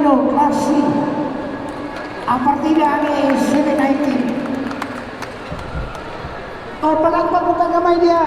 Zero, Class C. Ang partida ni 719. O, palakpak mo kagamay niya.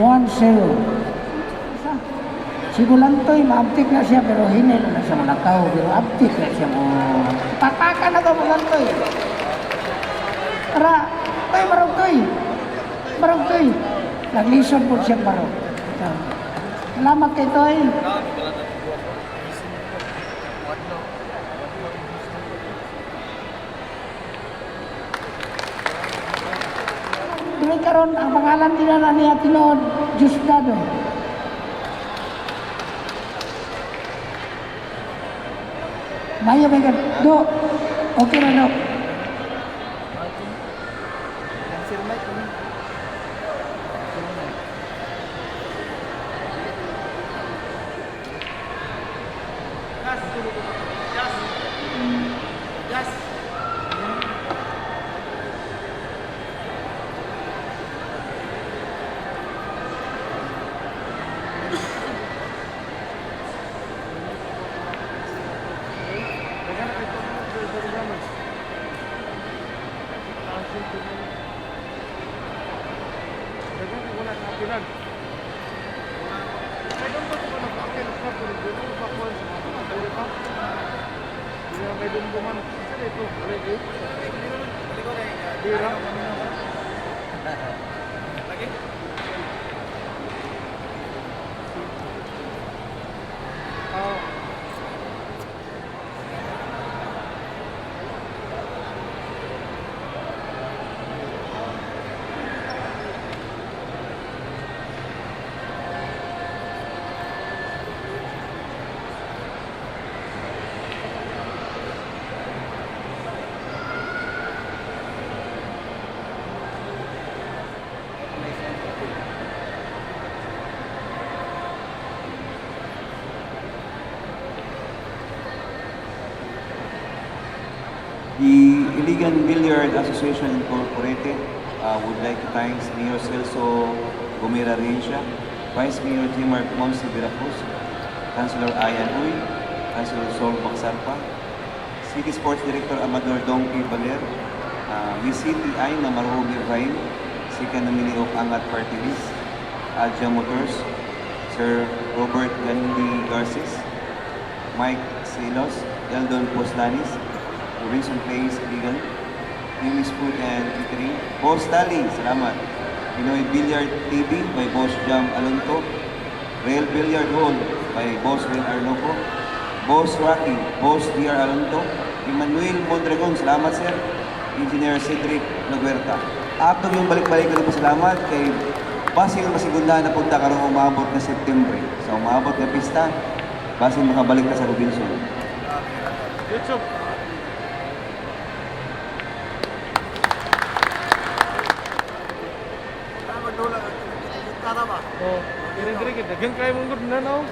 One zero. Si Bulantoy, maabtik na siya, pero hinay na siya malakaw. Pero abtik na siya mo. Pataka na to, Bulantoy. Tara, Toy, marog Toy. Marog Toy. Naglisod po siya marog. Salamat kay Toy. Dili karon ang pangalan nila na niya tinood, Diosdado. Maya may do. Okay na do. The Iligan Billiard Association Incorporated would like to thank Mayor Celso Gomera Rencia, Vice Mayor Jimar Monsi Veracruz, Councilor Ayan Uy, Councilor Sol Magsarpa, City Sports Director Amador Donkey Baler, Miss City Ay na Maruhog Ibrahim, Second Nominee of Angat Party List, Adja Motors, Sir Robert Gandhi Garces, Mike Silos, Eldon Poslanis, Robinson Place, Iligan, Mimis Food and Catering, Boss Tali, salamat. Pinoy Billiard TV by Boss Jam Alonto, Real Billiard Hall by Boss Ren Arloco, Boss Rocky, Boss DR Alonto, Emmanuel Mondragon, salamat sir. Engineer Cedric Laguerta. Atong yung balik-balik ko na pasalamat kay Basing masigundahan na punta karong umabot na September. Sa umabot na pista, Basing makabalik ka sa Robinson. YouTube. Oh, kira-kira kita dagang kayo mong good na no.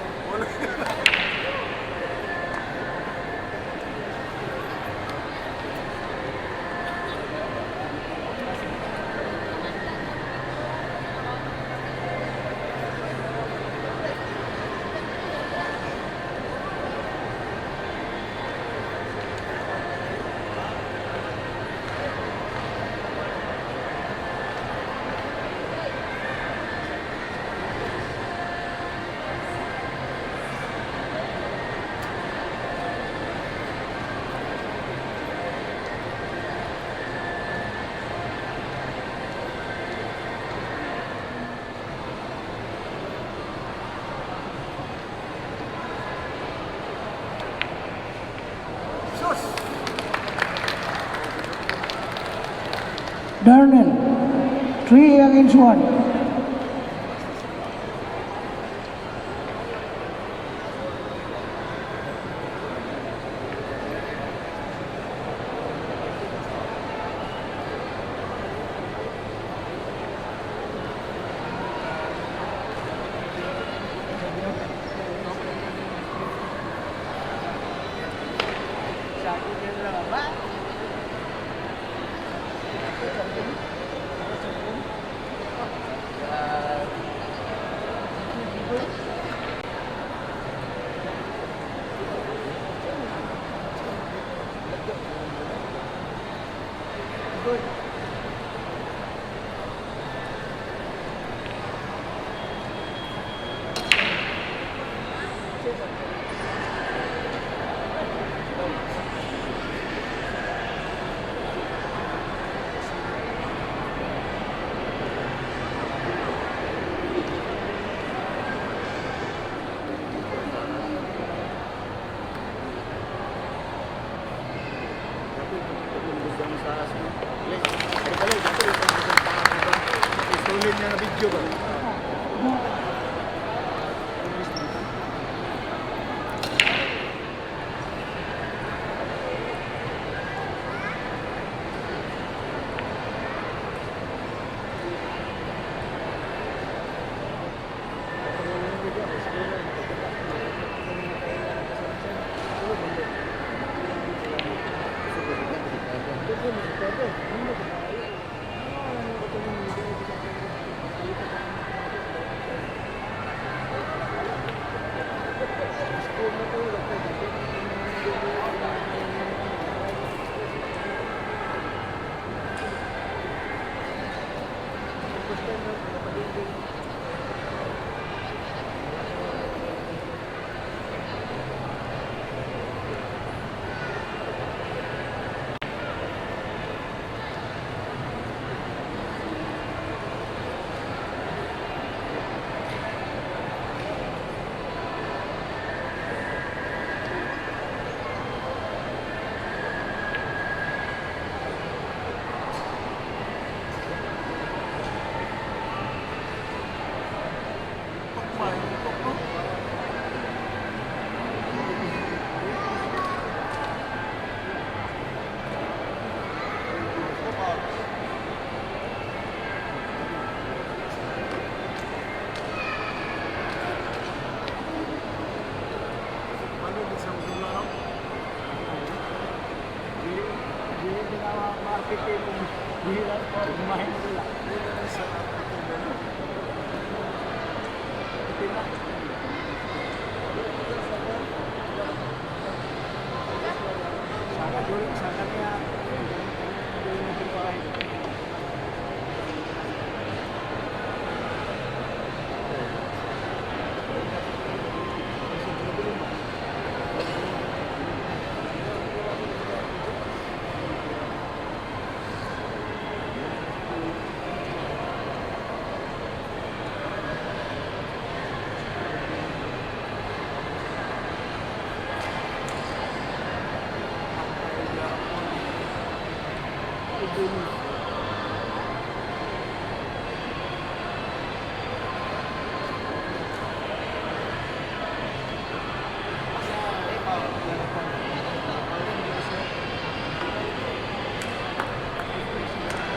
3-1. Isulit niya na video ba?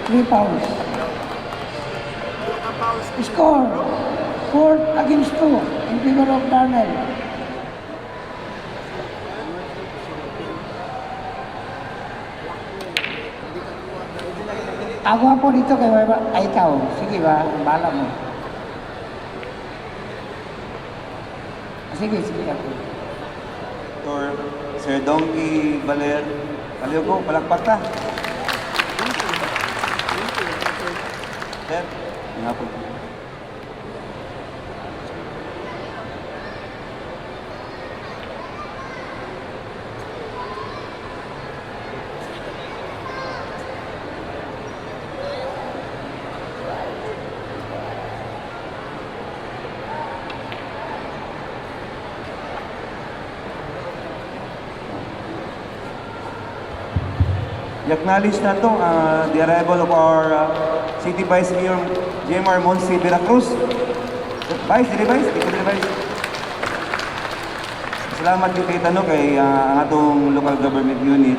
Three fouls. Score 4-2 in favor of Darnell. Ako po dito kay Waiba. Ay, ikaw. Sige ba? Bala mo. Sige, sige ako. Or Sir Donkey Baler. Kaliw ko, palakpak ta. Sir, nga po. I-acknowledge na to the arrival of our City Vice Mayor Jmar Monsi Veracruz. Vice, dili Vice? Dili Vice? Salamat yung kay Tano kay ang atong local government unit.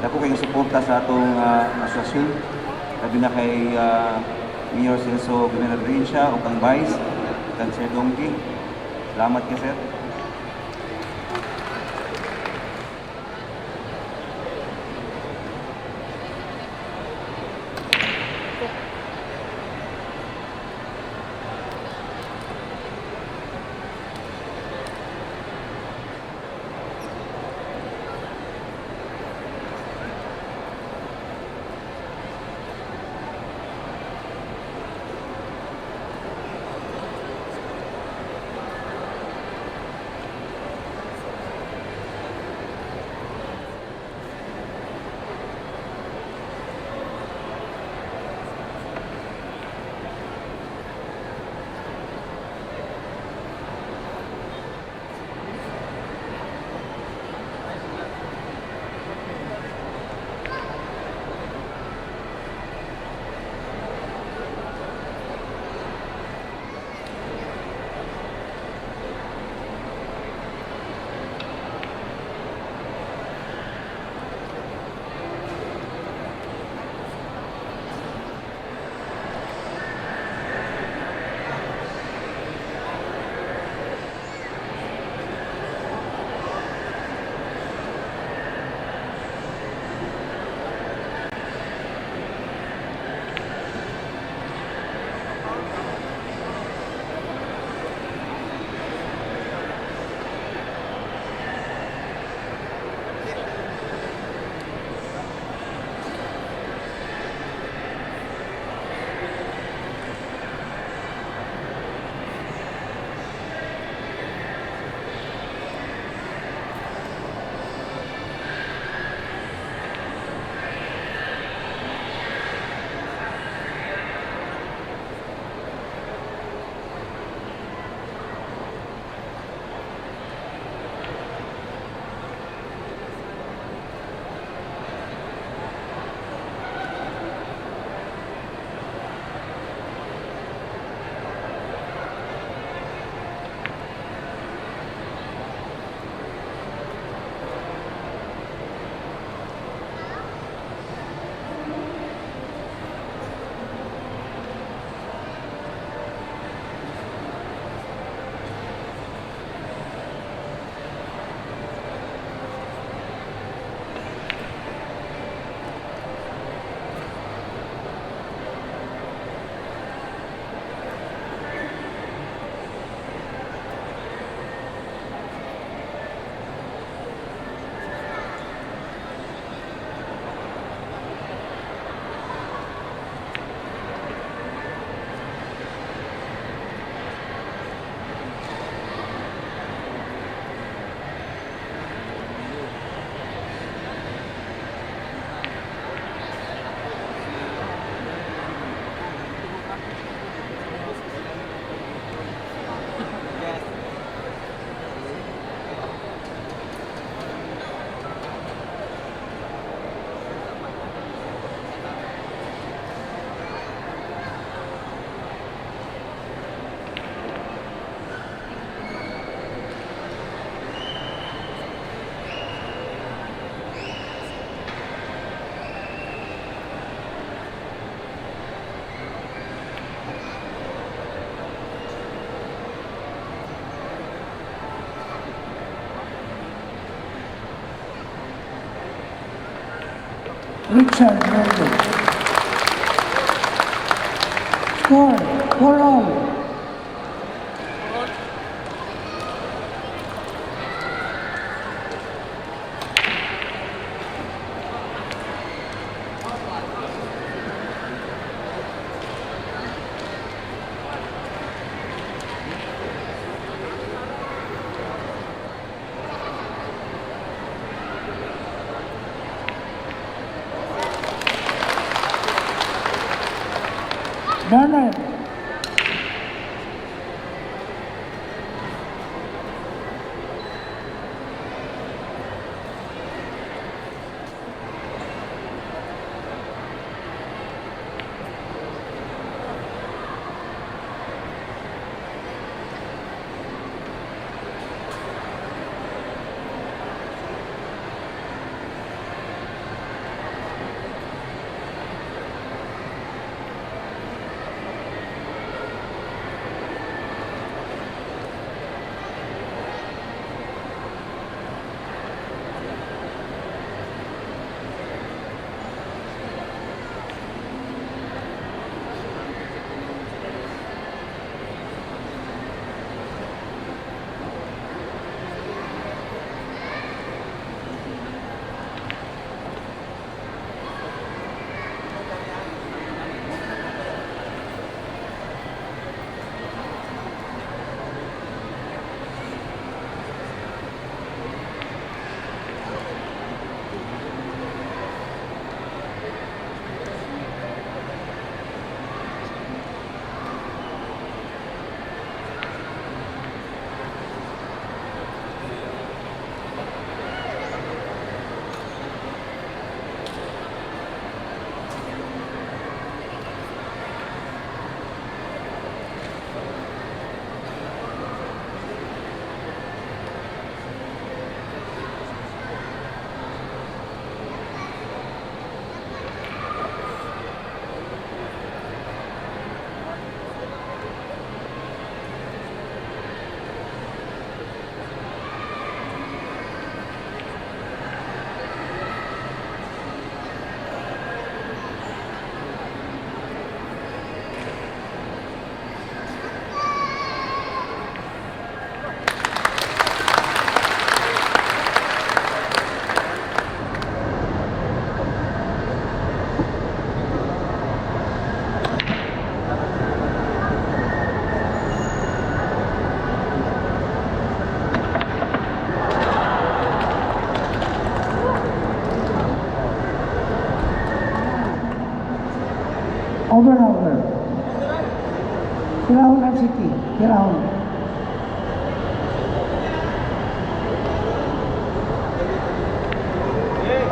Dako kay suporta sa atong asosasyon. Sabi na kay Mayor Celso Gumerarinsya o kang Vice, kang Sir Dongki. Salamat kay Sir. Richard Verde. Score, 4-all. Bernard. Over na over. Pirahon ang city. Pirahon.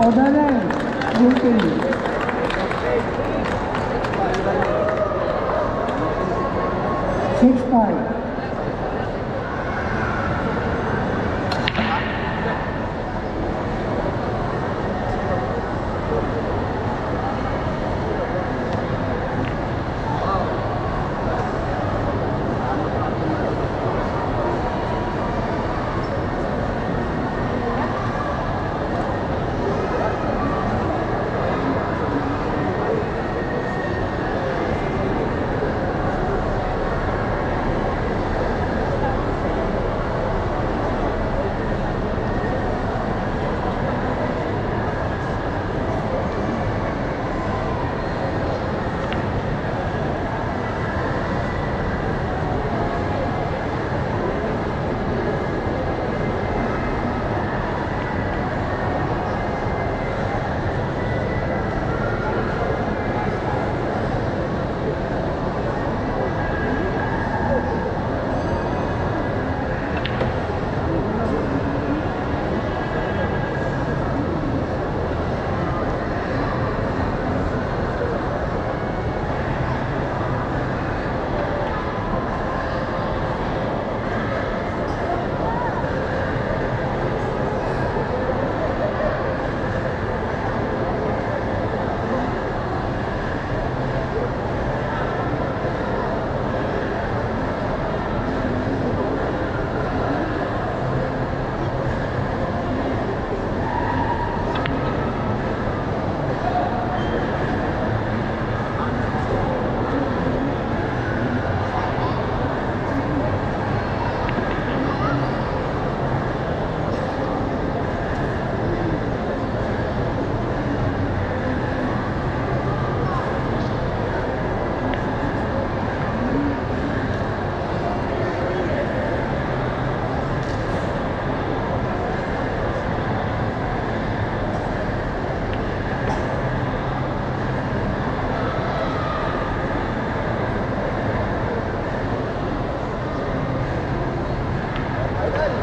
Order na eh. Waiting. 6-5.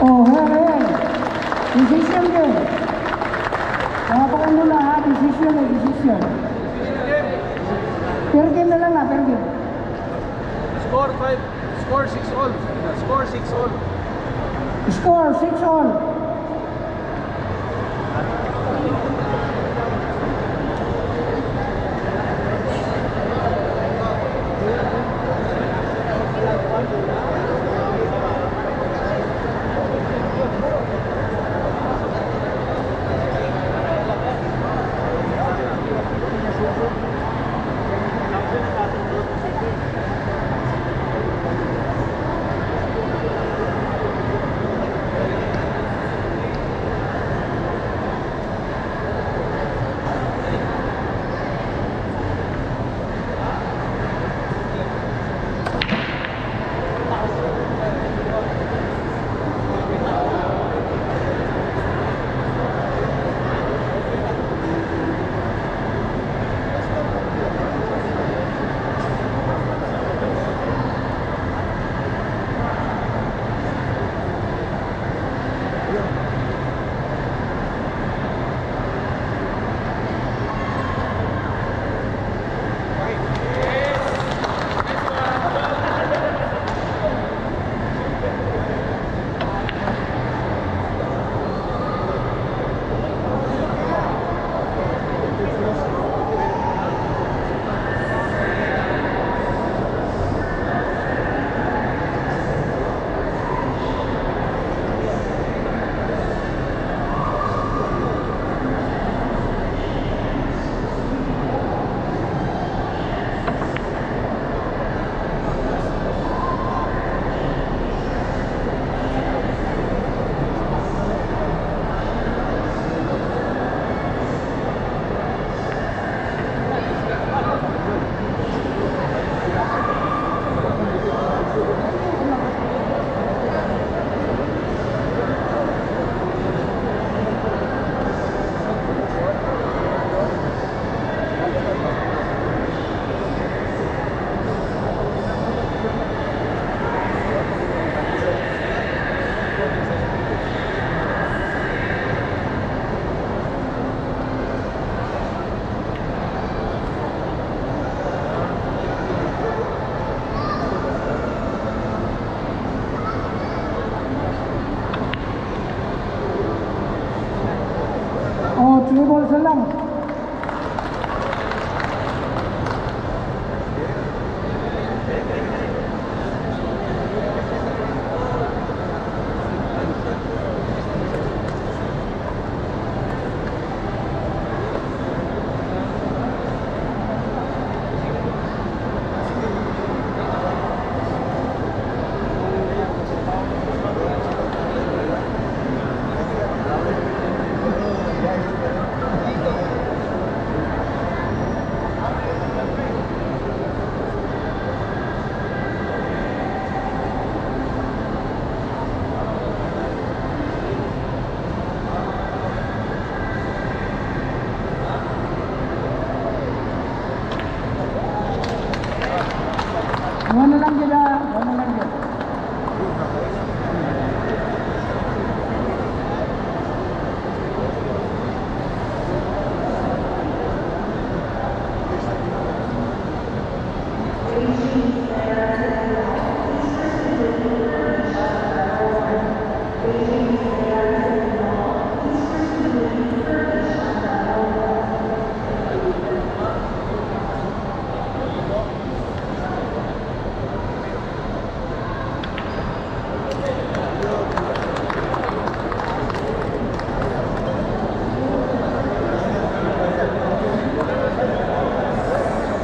Oh, ayan. Decision din. Papakan mo na ha, decision eh, decision. Per game na lang ha, per game. Score 5, score 6 all. Score 6 all. Score, 6 all. level sa lang. Ano lang dyan ah, ano lang dyan.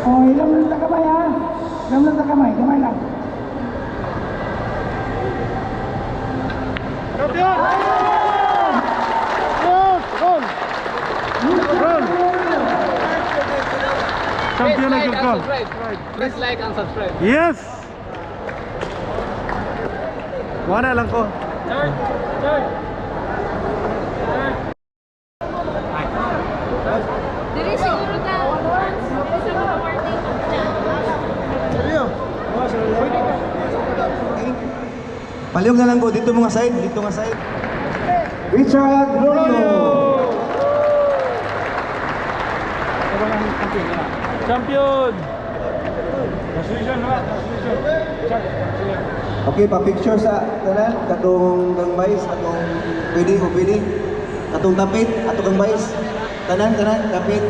Oh, ilam lang sa kamay ha. Ilam lang sa kamay, kamay lang. Champion! Roll! Roll! Champion ang Kirkon. Please like and subscribe. Yes! Wala lang ko. Dili siguro na once sa mga morning dyan. Palihog na lang ko, dito mga side, dito nga side. Richard Glorio! Champion! Okay, pa-picture sa tanan, katong gangbais, katong pwede, katong tapit, atong gangbais. Tanan, tapit.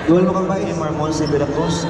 Dual mo gangbais. Marmon si Veracruz.